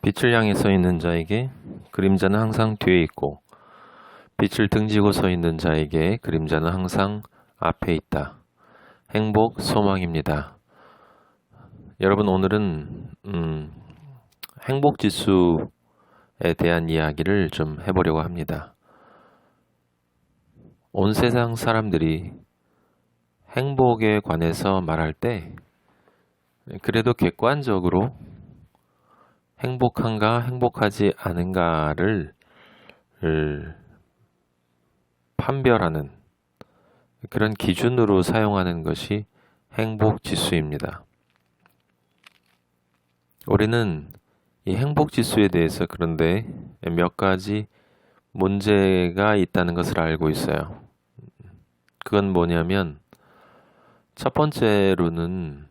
빛을 향해 서 있는 자에게 그림자는 항상 뒤에 있고 빛을 등지고 서 있는 자에게 그림자는 항상 앞에 있다. 행복 소망입니다. 여러분, 오늘은 행복 지수에 대한 이야기를 좀 해보려고 합니다. 온 세상 사람들이 행복에 관해서 말할 때 그래도 객관적으로 행복한가 행복하지 않은가를 판별하는 그런 기준으로 사용하는 것이 행복 지수입니다. 우리는 이 행복 지수에 대해서 그런데 몇 가지 문제가 있다는 것을 알고 있어요. 그건 뭐냐면 첫 번째로는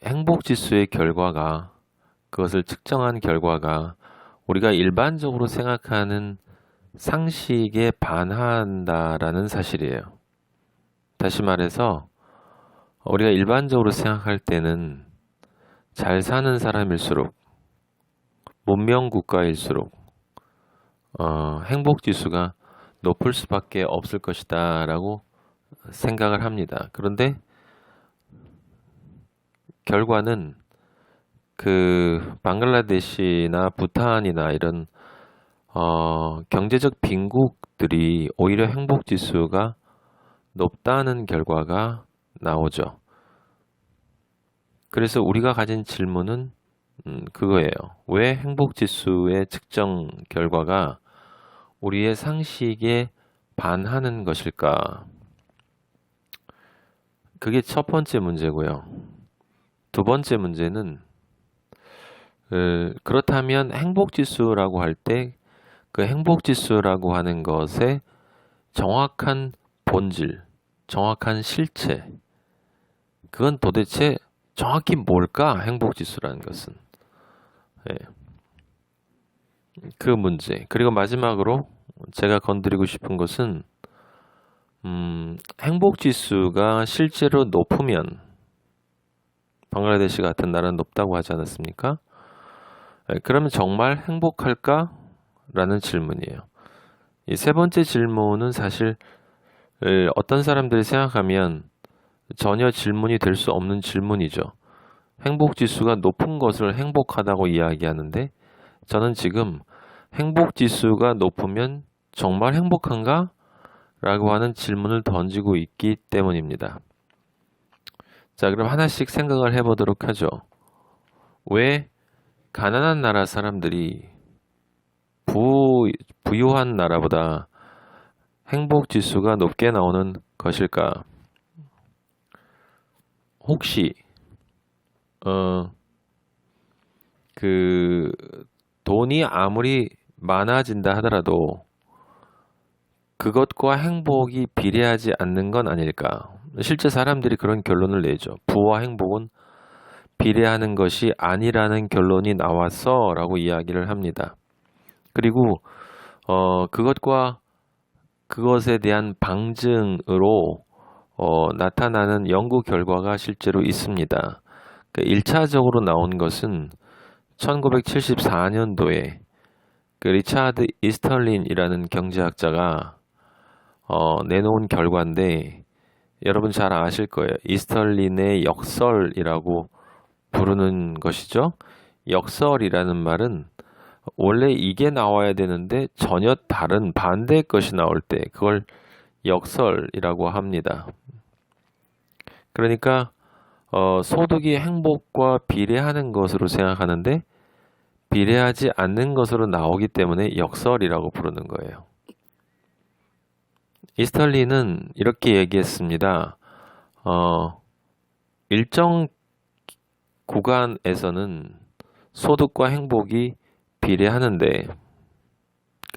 행복 지수의 결과가, 그것을 측정한 결과가 우리가 일반적으로 생각하는 상식에 반한다라는 사실이에요. 다시 말해서 우리가 일반적으로 생각할 때는 잘 사는 사람일수록, 문명 국가일수록 행복 지수가 높을 수밖에 없을 것이다 라고 생각을 합니다. 그런데 결과는 방글라데시나 부탄이나 이런 경제적 빈국들이 오히려 행복 지수가 높다는 결과가 나오죠. 그래서 우리가 가진 질문은 그거예요. 왜 행복 지수의 측정 결과가 우리의 상식에 반하는 것일까? 그게 첫 번째 문제고요. 두 번째 문제는 그렇다면 행복지수라고 할 때 그 행복지수라고 하는 것의 정확한 본질, 정확한 실체, 그건 도대체 정확히 뭘까? 행복지수라는 것은. 그 문제. 그리고 마지막으로 제가 건드리고 싶은 것은 행복지수가 실제로 높으면, 방글라데시 같은 나라는 높다고 하지 않았습니까? 그러면 정말 행복할까? 라는 질문이에요. 이 세 번째 질문은 사실 어떤 사람들이 생각하면 전혀 질문이 될 수 없는 질문이죠. 행복지수가 높은 것을 행복하다고 이야기하는데 저는 지금 행복지수가 높으면 정말 행복한가? 라고 하는 질문을 던지고 있기 때문입니다. 자, 그럼 하나씩 생각을 해보도록 하죠. 왜 가난한 나라 사람들이 부유한 나라보다 행복 지수가 높게 나오는 것일까? 혹시 돈이 아무리 많아진다 하더라도 그것과 행복이 비례하지 않는 건 아닐까? 실제 사람들이 그런 결론을 내죠. 부와 행복은 비례하는 것이 아니라는 결론이 나왔어 라고 이야기를 합니다. 그리고 그것에 대한 방증으로 나타나는 연구 결과가 실제로 있습니다. 1차적으로 나온 것은 1974년도에 리차드 이스털린이라는 경제학자가 내놓은 결과인데, 여러분 잘 아실 거예요. 이스털린의 역설이라고 부르는 것이죠. 역설이라는 말은 원래 이게 나와야 되는데 전혀 다른 반대의 것이 나올 때 그걸 역설이라고 합니다. 그러니까 소득이 행복과 비례하는 것으로 생각하는데 비례하지 않는 것으로 나오기 때문에 역설이라고 부르는 거예요. 이스털린은 이렇게 얘기했습니다. 일정 구간에서는 소득과 행복이 비례하는데, 그러니까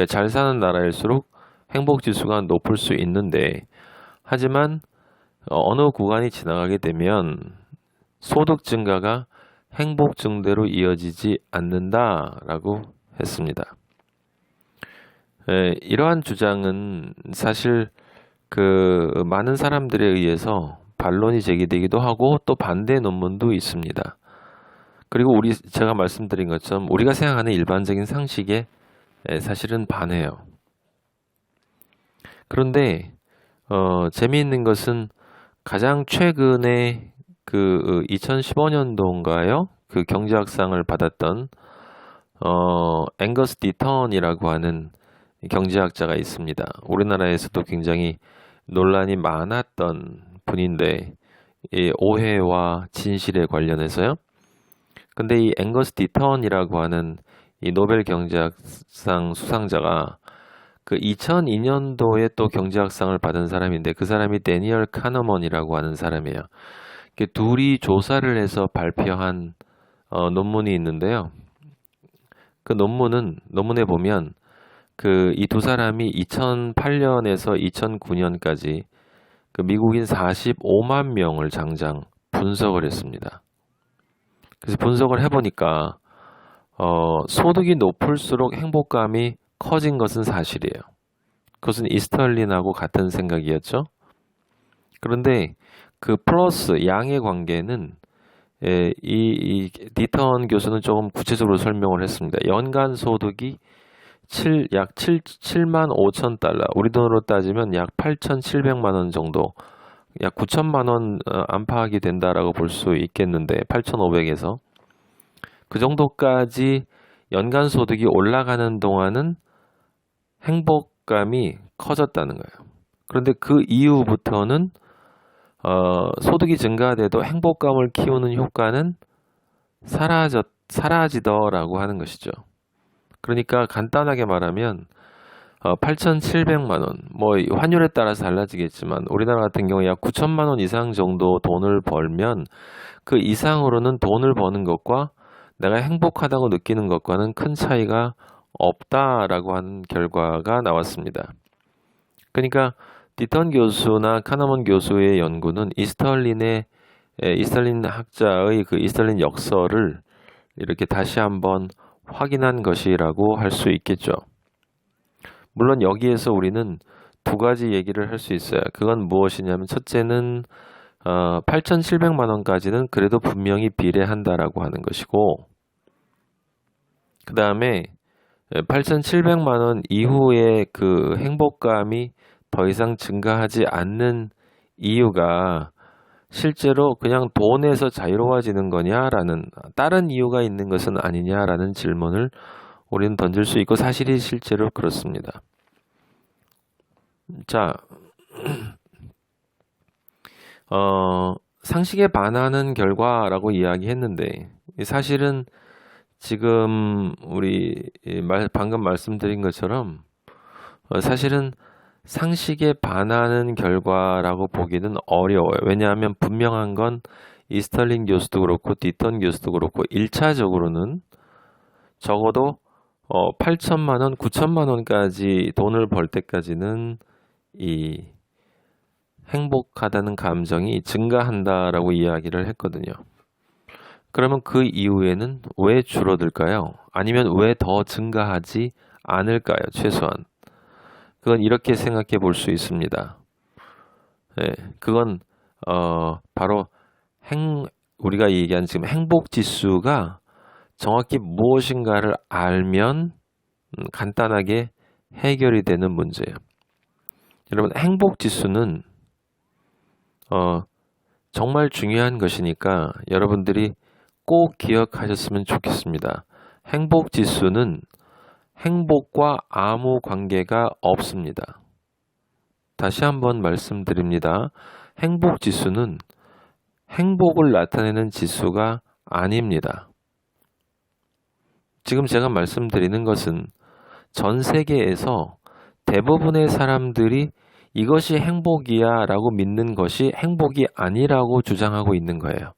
잘 사는 나라일수록 행복 지수가 높을 수 있는데, 하지만 어느 구간이 지나가게 되면 소득 증가가 행복 증대로 이어지지 않는다라고 했습니다. 이러한 주장은 사실 많은 사람들에 의해서 반론이 제기되기도 하고 또 반대 논문도 있습니다. 그리고 제가 말씀드린 것처럼 우리가 생각하는 일반적인 상식에 사실은 반해요. 그런데 재미있는 것은 가장 최근에 그 2015년도인가요? 그 경제학상을 받았던 앵거스 디턴이라고 하는 경제학자가 있습니다. 우리나라에서도 굉장히 논란이 많았던 분인데 이 오해와 진실에 관련해서요. 근데 이 앵거스 디턴이라고 하는 이 노벨 경제학상 수상자가 그 2002년도에 또 경제학상을 받은 사람인데 그 사람이 데니얼 카너먼이라고 하는 사람이에요. 둘이 조사를 해서 발표한 논문이 있는데요. 그 논문에 보면 그 이 두 사람이 2008년에서 2009년까지 그 미국인 45만 명을 장장 분석을 했습니다. 그래서 분석을 해보니까 소득이 높을수록 행복감이 커진 것은 사실이에요. 그것은 이스털린하고 같은 생각이었죠. 그런데 그 플러스 양의 관계는 이 디턴 교수는 조금 구체적으로 설명을 했습니다. 연간 소득이 약 7만 5천 달러, 우리 돈으로 따지면 약 8,700만 원 정도, 약 9천만 원 안팎이 된다라고 볼 수 있겠는데 8,500에서 그 정도까지 연간 소득이 올라가는 동안은 행복감이 커졌다는 거예요. 그런데 그 이후부터는 소득이 증가돼도 행복감을 키우는 효과는 사라지더라고 하는 것이죠. 그러니까 간단하게 말하면 8,700만 원, 뭐 환율에 따라서 달라지겠지만 우리나라 같은 경우에 약 9천만 원 이상 정도 돈을 벌면 그 이상으로는 돈을 버는 것과 내가 행복하다고 느끼는 것과는 큰 차이가 없다라고 하는 결과가 나왔습니다. 그러니까 디턴 교수나 카너먼 교수의 연구는 이스털린 학자의 그 이스털린 역설을 이렇게 다시 한번 확인한 것이라고 할 수 있겠죠. 물론 여기에서 우리는 두 가지 얘기를 할 수 있어요. 그건 무엇이냐면 첫째는 8,700만 원까지는 그래도 분명히 비례한다라고 하는 것이고 그 다음에 8,700만 원 이후에 그 행복감이 더 이상 증가하지 않는 이유가 실제로 그냥 돈에서 자유로워지는 거냐라는 다른 이유가 있는 것은 아니냐라는 질문을 우리는 던질 수 있고 사실이 실제로 그렇습니다. 자, 상식에 반하는 결과라고 이야기했는데 사실은 지금 우리 방금 말씀드린 것처럼 사실은 상식에 반하는 결과라고 보기는 어려워요. 왜냐하면 분명한 건 이스털린 교수도 그렇고 디턴 교수도 그렇고 1차적으로는 적어도 8천만 원, 9천만 원까지 돈을 벌 때까지는 이 행복하다는 감정이 증가한다라고 이야기를 했거든요. 그러면 그 이후에는 왜 줄어들까요? 아니면 왜 더 증가하지 않을까요? 최소한. 그건 이렇게 생각해 볼 수 있습니다. 그건 바로 우리가 얘기한 지금 행복 지수가 정확히 무엇인가를 알면 간단하게 해결이 되는 문제예요. 여러분 행복 지수는 정말 중요한 것이니까 여러분들이 꼭 기억하셨으면 좋겠습니다. 행복 지수는 행복과 아무 관계가 없습니다. 다시 한번 말씀드립니다. 행복 지수는 행복을 나타내는 지수가 아닙니다. 지금 제가 말씀드리는 것은 전 세계에서 대부분의 사람들이 이것이 행복이야 라고 믿는 것이 행복이 아니라고 주장하고 있는 거예요.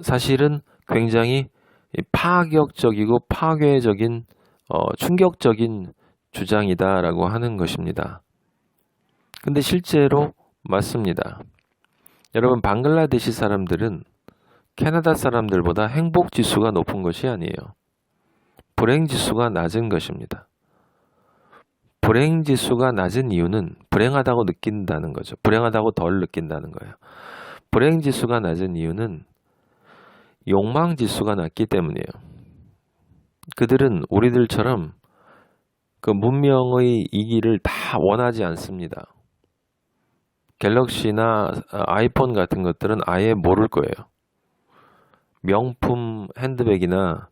사실은 굉장히 파격적이고 파괴적인 충격적인 주장이다라고 하는 것입니다. 근데 실제로 맞습니다. 여러분 방글라데시 사람들은 캐나다 사람들보다 행복 지수가 높은 것이 아니에요. 불행 지수가 낮은 것입니다. 불행 지수가 낮은 이유는 불행하다고 느낀다는 거죠. 불행하다고 덜 느낀다는 거예요. 불행 지수가 낮은 이유는 욕망 지수가 낮기 때문이에요. 그들은 우리들처럼 그 문명의 이기를 다 원하지 않습니다. 갤럭시나 아이폰 같은 것들은 아예 모를 거예요. 명품 핸드백이나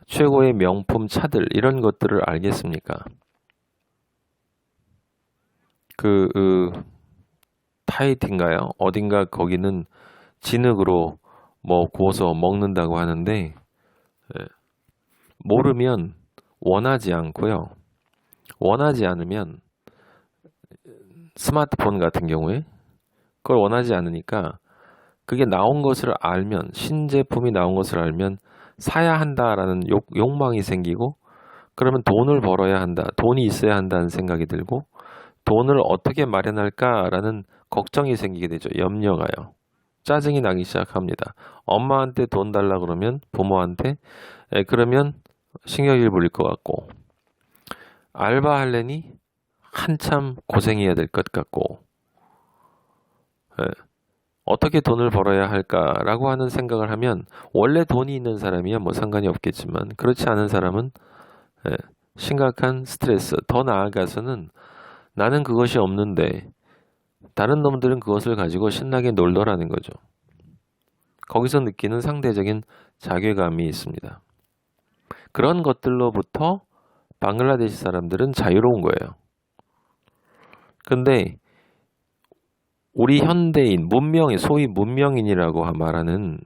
최고의 명품 차들 이런 것들을 알겠습니까? 타이트인가요? 어딘가 거기는 진흙으로 뭐 구워서 먹는다고 하는데 모르면 원하지 않고요. 원하지 않으면 스마트폰 같은 경우에 그걸 원하지 않으니까 그게 나온 것을 알면 신제품이 나온 것을 알면 사야 한다라는 욕망이 생기고 그러면 돈을 벌어야 한다. 돈이 있어야 한다는 생각이 들고 돈을 어떻게 마련할까라는 걱정이 생기게 되죠. 염려가요. 짜증이 나기 시작합니다. 엄마한테 돈 달라 그러면 부모한테 그러면 신경이 불릴 것 같고 알바하려니 한참 고생해야 될 것 같고 어떻게 돈을 벌어야 할까라고 하는 생각을 하면 원래 돈이 있는 사람이야 뭐 상관이 없겠지만 그렇지 않은 사람은 심각한 스트레스 더 나아가서는 나는 그것이 없는데 다른 놈들은 그것을 가지고 신나게 놀더라는 거죠. 거기서 느끼는 상대적인 자괴감이 있습니다. 그런 것들로부터 방글라데시 사람들은 자유로운 거예요. 근데 우리 현대인, 소위 문명인이라고 말하는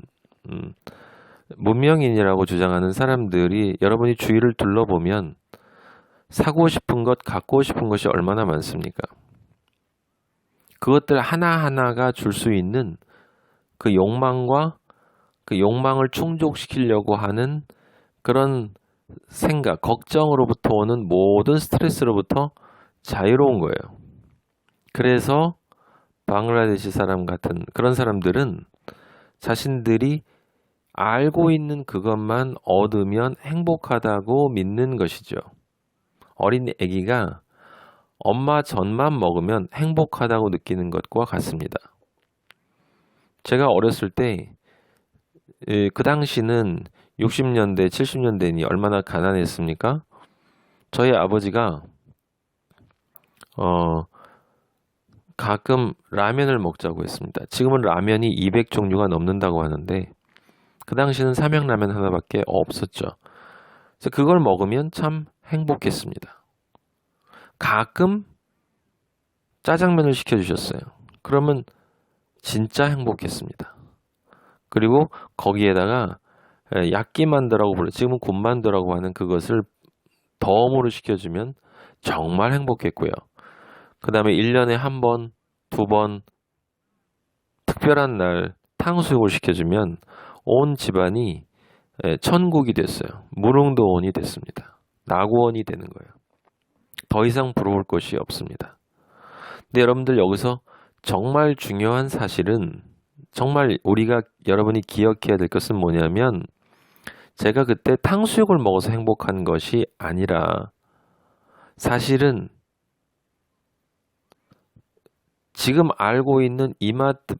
문명인이라고 주장하는 사람들이 여러분이 주위를 둘러보면 사고 싶은 것, 갖고 싶은 것이 얼마나 많습니까? 그것들 하나하나가 줄 수 있는 그 욕망과 그 욕망을 충족시키려고 하는 그런 생각, 걱정으로부터 오는 모든 스트레스로부터 자유로운 거예요. 그래서 방글라데시 사람 같은 그런 사람들은 자신들이 알고 있는 그것만 얻으면 행복하다고 믿는 것이죠. 어린 아기가 엄마 젖만 먹으면 행복하다고 느끼는 것과 같습니다. 제가 어렸을 때 그 당시는 60년대, 70년대니 얼마나 가난했습니까? 저희 아버지가 가끔 라면을 먹자고 했습니다. 지금은 라면이 200종류가 넘는다고 하는데 그 당시는 삼양라면 하나밖에 없었죠. 그래서 그걸 먹으면 참 행복했습니다. 가끔 짜장면을 시켜주셨어요. 그러면 진짜 행복했습니다. 그리고 거기에다가 야끼만두라고 불러요. 지금은 군만두라고 하는 그것을 덤으로 시켜주면 정말 행복했고요. 그 다음에 1년에 한 번, 두 번 특별한 날 탕수육을 시켜주면 온 집안이 천국이 됐어요. 무릉도원이 됐습니다. 낙원이 되는 거예요. 더 이상 부러울 것이 없습니다. 근데 여러분들 여기서 정말 중요한 사실은 정말 여러분이 기억해야 될 것은 뭐냐면 제가 그때 탕수육을 먹어서 행복한 것이 아니라 사실은 지금 알고 있는 이마트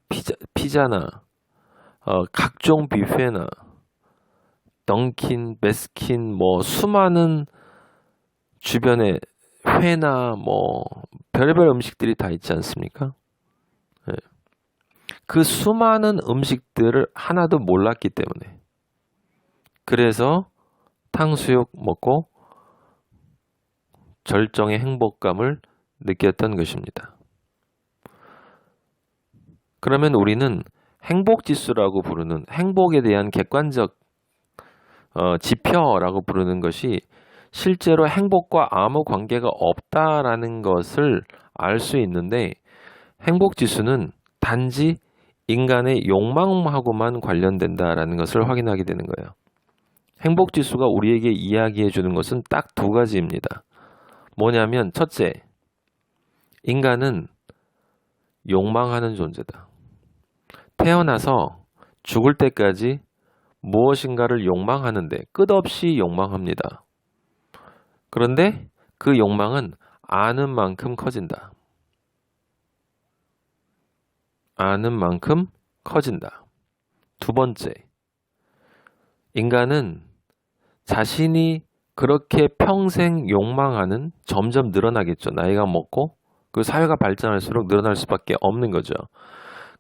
피자나 각종 뷔페나 던킨, 베스킨 뭐 수많은 주변에 회나 뭐 별의별 음식들이 다 있지 않습니까? 그 수많은 음식들을 하나도 몰랐기 때문에 그래서 탕수육 먹고 절정의 행복감을 느꼈던 것입니다. 그러면 우리는 행복지수라고 부르는 행복에 대한 객관적 지표라고 부르는 것이 실제로 행복과 아무 관계가 없다라는 것을 알 수 있는데 행복지수는 단지 인간의 욕망하고만 관련된다라는 것을 확인하게 되는 거예요. 행복지수가 우리에게 이야기해 주는 것은 딱 두 가지입니다. 뭐냐면 첫째, 인간은 욕망하는 존재다. 태어나서 죽을 때까지 무엇인가를 욕망하는데 끝없이 욕망합니다. 그런데 그 욕망은 아는 만큼 커진다. 아는 만큼 커진다. 두 번째, 인간은 자신이 그렇게 평생 욕망하는 점점 늘어나겠죠. 나이가 먹고 그 사회가 발전할수록 늘어날 수밖에 없는 거죠.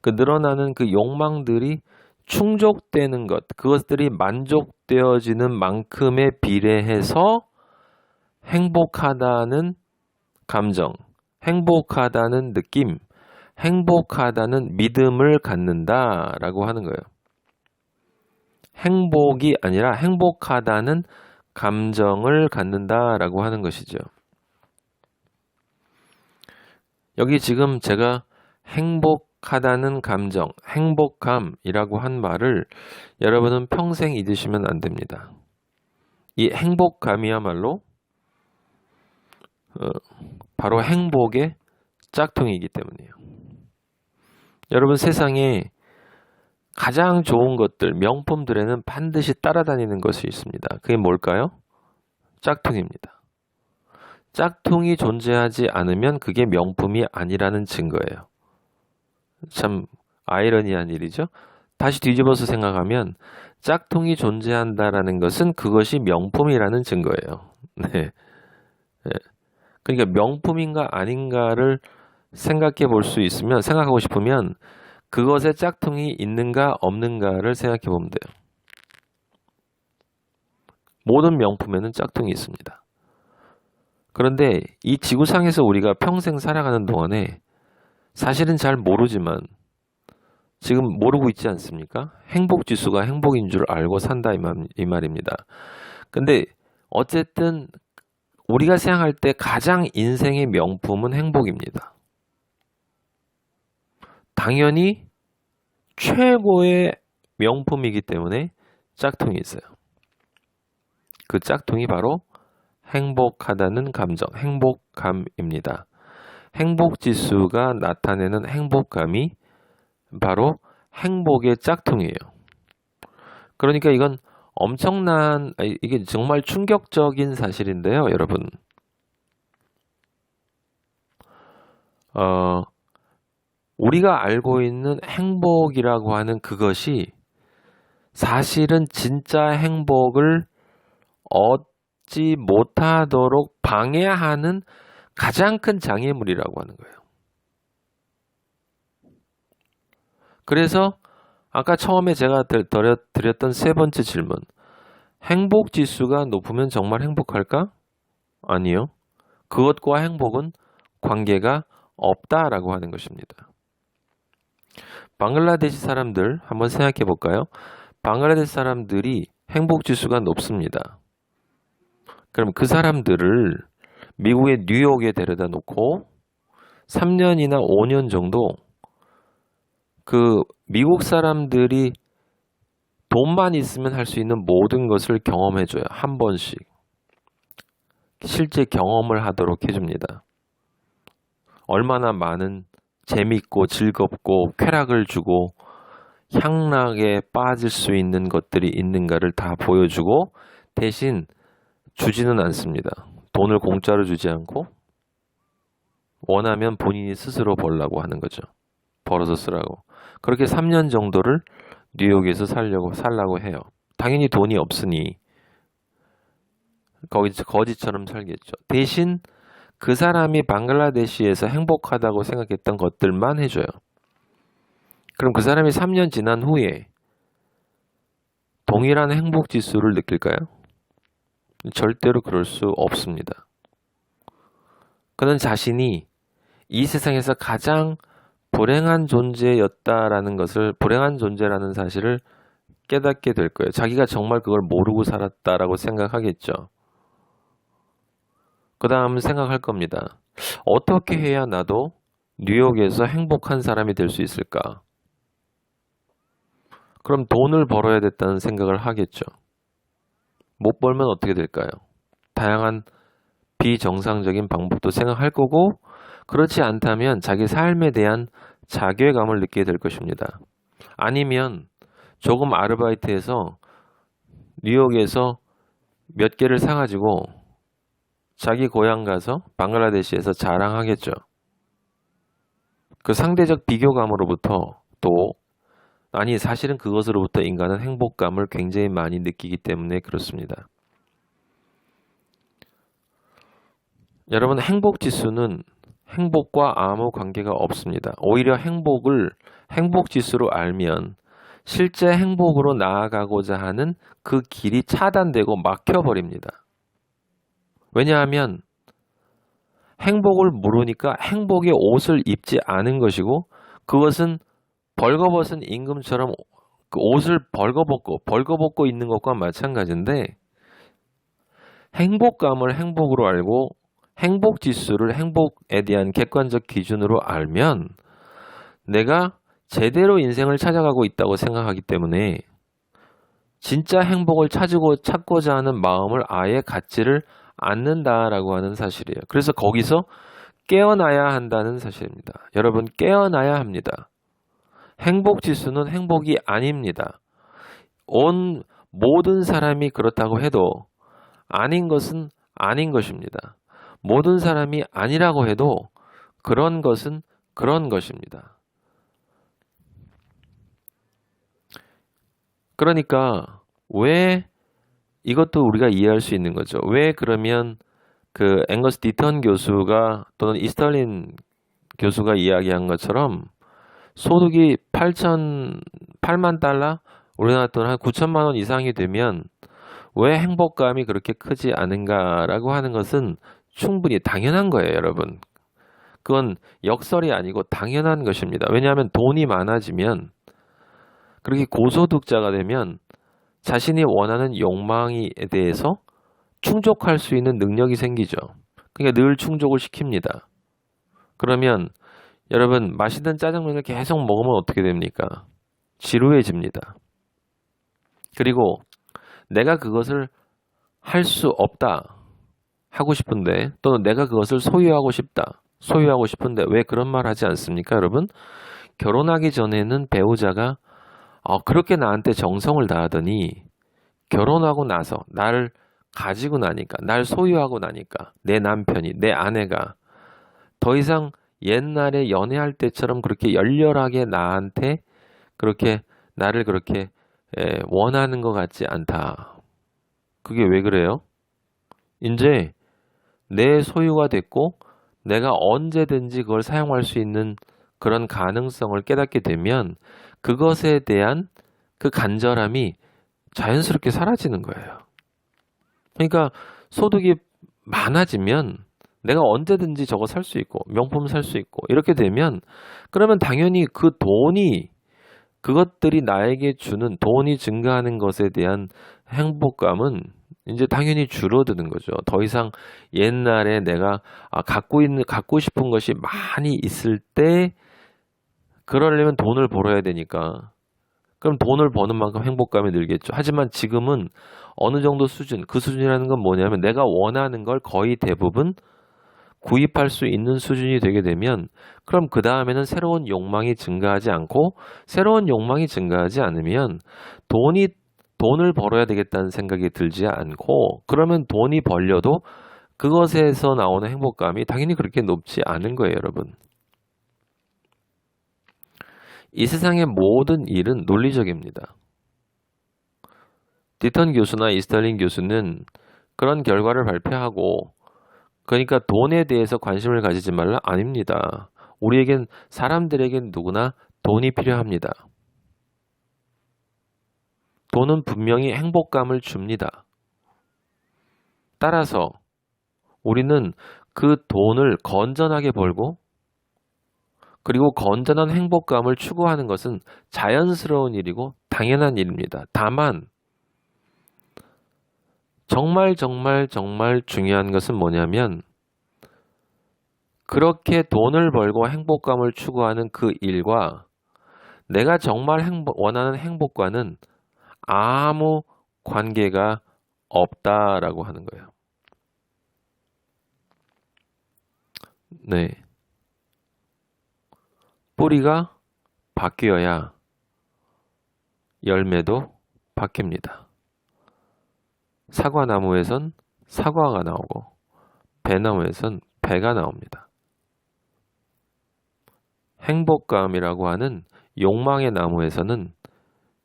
그 늘어나는 그 욕망들이 충족되는 것, 그것들이 만족되어지는 만큼에 비례해서 행복하다는 감정, 행복하다는 느낌, 행복하다는 믿음을 갖는다라고 하는 거예요. 행복이 아니라 행복하다는 감정을 갖는다라고 하는 것이죠. 여기 지금 제가 행복하다는 감정, 행복감이라고 한 말을 여러분은 평생 잊으시면 안 됩니다. 이 행복감이야말로 바로 행복의 짝퉁이기 때문이에요. 여러분 세상에 가장 좋은 것들, 명품들에는 반드시 따라다니는 것이 있습니다. 그게 뭘까요? 짝퉁입니다. 짝퉁이 존재하지 않으면 그게 명품이 아니라는 증거예요. 참 아이러니한 일이죠. 다시 뒤집어서 생각하면 짝퉁이 존재한다라는 것은 그것이 명품이라는 증거예요. 네. 그러니까 명품인가 아닌가를 생각해 볼 수 있으면, 생각하고 싶으면 그것에 짝퉁이 있는가 없는가를 생각해 보면 돼요. 모든 명품에는 짝퉁이 있습니다. 그런데 이 지구상에서 우리가 평생 살아가는 동안에 사실은 잘 모르지만 지금 모르고 있지 않습니까? 행복지수가 행복인 줄 알고 산다 이 말입니다. 근데 어쨌든 우리가 생각할 때 가장 인생의 명품은 행복입니다. 당연히 최고의 명품이기 때문에 짝퉁이 있어요. 그 짝퉁이 바로 행복하다는 감정, 행복감입니다. 행복지수가 나타내는 행복감이 바로 행복의 짝퉁이에요. 그러니까 이건 엄청난, 이게 정말 충격적인 사실인데요, 여러분. 우리가 알고 있는 행복이라고 하는 그것이 사실은 진짜 행복을 얻지 못하도록 방해하는 가장 큰 장애물이라고 하는 거예요. 그래서 아까 처음에 제가 드렸던 세 번째 질문, 행복 지수가 높으면 정말 행복할까? 아니요. 그것과 행복은 관계가 없다라고 하는 것입니다. 방글라데시 사람들 한번 생각해 볼까요? 방글라데시 사람들이 행복 지수가 높습니다. 그럼 그 사람들을 미국의 뉴욕에 데려다 놓고 3년이나 5년 정도 그 미국 사람들이 돈만 있으면 할 수 있는 모든 것을 경험해줘요. 한 번씩. 실제 경험을 하도록 해줍니다. 얼마나 많은 재밌고 즐겁고 쾌락을 주고 향락에 빠질 수 있는 것들이 있는가를 다 보여주고 대신 주지는 않습니다. 돈을 공짜로 주지 않고 원하면 본인이 스스로 벌라고 하는 거죠. 벌어서 쓰라고. 그렇게 3년 정도를 뉴욕에서 살라고 해요. 당연히 돈이 없으니 거기서 거지처럼 살겠죠. 대신 그 사람이 방글라데시에서 행복하다고 생각했던 것들만 해줘요. 그럼 그 사람이 3년 지난 후에 동일한 행복 지수를 느낄까요? 절대로 그럴 수 없습니다. 그는 자신이 이 세상에서 가장 불행한 존재였다라는 것을, 불행한 존재라는 사실을 깨닫게 될 거예요. 자기가 정말 그걸 모르고 살았다라고 생각하겠죠. 그 다음 생각할 겁니다. 어떻게 해야 나도 뉴욕에서 행복한 사람이 될 수 있을까? 그럼 돈을 벌어야 됐다는 생각을 하겠죠. 못 벌면 어떻게 될까요? 다양한 비정상적인 방법도 생각할 거고, 그렇지 않다면 자기 삶에 대한 자괴감을 느끼게 될 것입니다. 아니면 조금 아르바이트해서 뉴욕에서 몇 개를 사가지고 자기 고향 가서 방글라데시에서 자랑하겠죠. 그 상대적 비교감으로부터 또 아니, 사실은 그것으로부터 인간은 행복감을 굉장히 많이 느끼기 때문에 그렇습니다. 여러분, 행복 지수는 행복과 아무 관계가 없습니다. 오히려 행복 지수로 알면 실제 행복으로 나아가고자 하는 그 길이 차단되고 막혀버립니다. 왜냐하면 행복을 모르니까 행복의 옷을 입지 않은 것이고, 그것은 벌거벗은 임금처럼 그 옷을 벌거벗고 있는 것과 마찬가지인데, 행복감을 행복으로 알고 행복 지수를 행복에 대한 객관적 기준으로 알면 내가 제대로 인생을 찾아가고 있다고 생각하기 때문에 진짜 행복을 찾고자 하는 마음을 아예 갖지를 않는다라고 하는 사실이에요. 그래서 거기서 깨어나야 한다는 사실입니다. 여러분, 깨어나야 합니다. 행복 지수는 행복이 아닙니다. 모든 사람이 그렇다고 해도 아닌 것은 아닌 것입니다. 모든 사람이 아니라고 해도 그런 것은 그런 것입니다. 그러니까 왜 이것도 우리가 이해할 수 있는 거죠. 왜 그러면 그 앵거스 디턴 교수가 또는 이스털린 교수가 이야기한 것처럼 소득이 8만 달러? 우리나라 돈 한 9천만 원 이상이 되면 왜 행복감이 그렇게 크지 않은가라고 하는 것은 충분히 당연한 거예요, 여러분. 그건 역설이 아니고 당연한 것입니다. 왜냐하면 돈이 많아지면, 그렇게 고소득자가 되면 자신이 원하는 욕망에 대해서 충족할 수 있는 능력이 생기죠. 그러니까 늘 충족을 시킵니다. 그러면 여러분, 맛있는 짜장면을 계속 먹으면 어떻게 됩니까? 지루해집니다. 그리고 내가 그것을 할 수 없다 하고 싶은데, 또는 내가 그것을 소유하고 싶은데 왜 그런 말 하지 않습니까, 여러분? 결혼하기 전에는 배우자가 그렇게 나한테 정성을 다하더니 결혼하고 나서 나를 가지고 나니까, 날 소유하고 나니까 내 남편이, 내 아내가 더 이상 옛날에 연애할 때처럼 그렇게 열렬하게 나한테 나를 그렇게 원하는 것 같지 않다. 그게 왜 그래요? 이제 내 소유가 됐고 내가 언제든지 그걸 사용할 수 있는 그런 가능성을 깨닫게 되면 그것에 대한 그 간절함이 자연스럽게 사라지는 거예요. 그러니까 소득이 많아지면 내가 언제든지 저거 살 수 있고 명품 살 수 있고 이렇게 되면, 그러면 당연히 그것들이 나에게 주는, 돈이 증가하는 것에 대한 행복감은 이제 당연히 줄어드는 거죠. 더 이상 옛날에 내가 갖고 싶은 것이 많이 있을 때 그러려면 돈을 벌어야 되니까, 그럼 돈을 버는 만큼 행복감이 늘겠죠. 하지만 지금은 어느 정도 수준, 그 수준이라는 건 뭐냐면 내가 원하는 걸 거의 대부분 구입할 수 있는 수준이 되게 되면, 그럼 그 다음에는 새로운 욕망이 증가하지 않고, 새로운 욕망이 증가하지 않으면 돈을 벌어야 되겠다는 생각이 들지 않고, 그러면 돈이 벌려도 그것에서 나오는 행복감이 당연히 그렇게 높지 않은 거예요, 여러분. 이 세상의 모든 일은 논리적입니다. 디턴 교수나 이스털린 교수는 그런 결과를 발표하고, 그러니까 돈에 대해서 관심을 가지지 말라? 아닙니다. 사람들에겐 누구나 돈이 필요합니다. 돈은 분명히 행복감을 줍니다. 따라서 우리는 그 돈을 건전하게 벌고, 그리고 건전한 행복감을 추구하는 것은 자연스러운 일이고 당연한 일입니다. 다만 정말 중요한 것은 뭐냐면, 그렇게 돈을 벌고 행복감을 추구하는 그 일과 내가 정말 원하는 행복과는 아무 관계가 없다라고 하는 거예요. 네. 뿌리가 바뀌어야 열매도 바뀝니다. 사과나무에선 사과가 나오고 배나무에선 배가 나옵니다. 행복감이라고 하는 욕망의 나무에서는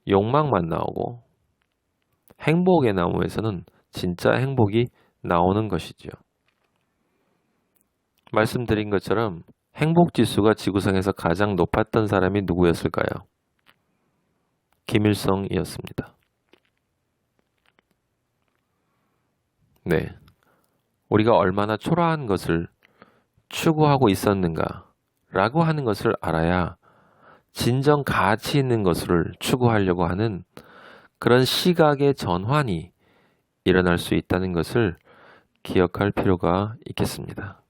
욕망만 나오고 행복의 나무에서는 진짜 행복이 나오는 것이지요. 말씀드린 것처럼 행복지수가 지구상에서 가장 높았던 사람이 누구였을까요? 김일성이었습니다. 네. 우리가 얼마나 초라한 것을 추구하고 있었는가 라고 하는 것을 알아야 진정 가치 있는 것을 추구하려고 하는 그런 시각의 전환이 일어날 수 있다는 것을 기억할 필요가 있겠습니다.